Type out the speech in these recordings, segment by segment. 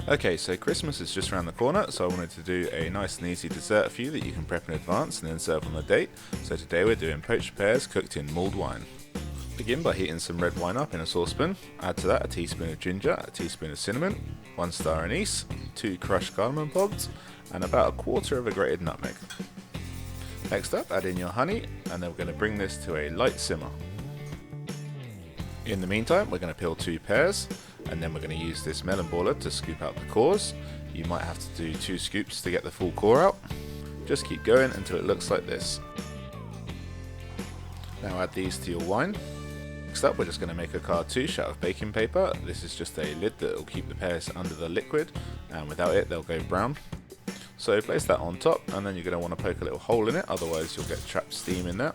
Okay, so Christmas is just around the corner, so I wanted to do a nice and easy dessert for you that you can prep in advance and then serve on the date. So today we're doing poached pears cooked in mulled wine. Begin by heating some red wine up in a saucepan. Add to that a teaspoon of ginger, a teaspoon of cinnamon, 1 star anise, 2 crushed cardamom pods, and about 1/4 of a grated nutmeg. Next up, add in your honey, and then we're going to bring this to a light simmer. In the meantime, we're going to peel 2 pears, and then we're going to use this melon baller to scoop out the cores. You might have to do 2 scoops to get the full core out. Just keep going until it looks like this. Now add these to your wine. Next up, we're just going to make a cartouche out of baking paper. This is just a lid that will keep the pears under the liquid, and without it they'll go brown. So place that on top, and then you're going to want to poke a little hole in it, otherwise you'll get trapped steam in there.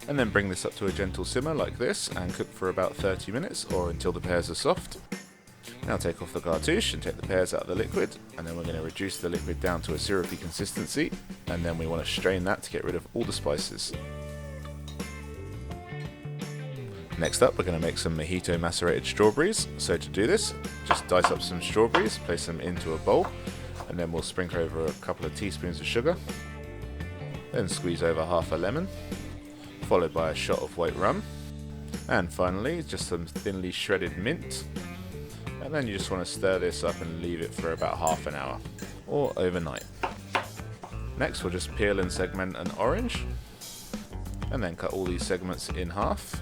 And then bring this up to a gentle simmer like this and cook for about 30 minutes or until the pears are soft. Now take off the cartouche and take the pears out of the liquid, and then we're going to reduce the liquid down to a syrupy consistency, and then we want to strain that to get rid of all the spices. Next up, we're going to make some Mojito Macerated strawberries. So to do this, just dice up some strawberries, place them into a bowl, and then we'll sprinkle over a couple of teaspoons of sugar. Then squeeze over half a lemon, followed by a shot of white rum, and finally just some thinly shredded mint. And then you just want to stir this up and leave it for about half an hour or overnight. Next, we'll just peel and segment an orange, and then cut all these segments in half.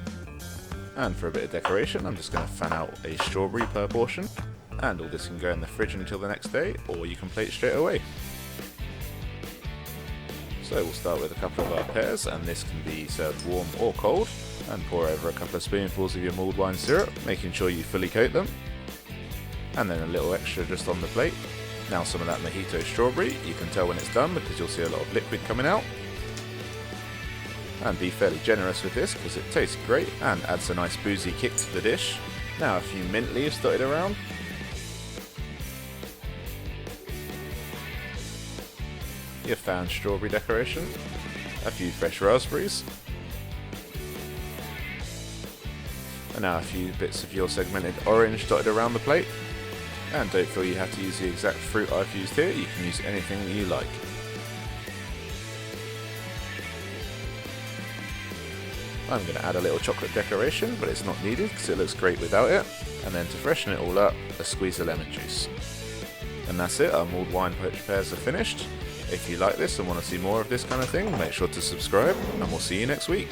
And for a bit of decoration, I'm just going to fan out a strawberry per portion, and all this can go in the fridge until the next day, or you can plate straight away. So we'll start with a couple of our pears, and this can be served warm or cold, and pour over a couple of spoonfuls of your mulled wine syrup, making sure you fully coat them, and then a little extra just on the plate. Now some of that mojito strawberry, you can tell when it's done because you'll see a lot of liquid coming out. And be fairly generous with this because it tastes great and adds a nice boozy kick to the dish. Now a few mint leaves dotted around. Your fan strawberry decoration, a few fresh raspberries, and now a few bits of your segmented orange dotted around the plate. And don't feel you have to use the exact fruit I've used here, you can use anything that you like. I'm going to add a little chocolate decoration, but it's not needed because it looks great without it. And then to freshen it all up, a squeeze of lemon juice. And that's it, our mulled wine poached pears are finished. If you like this and want to see more of this kind of thing, make sure to subscribe, and we'll see you next week.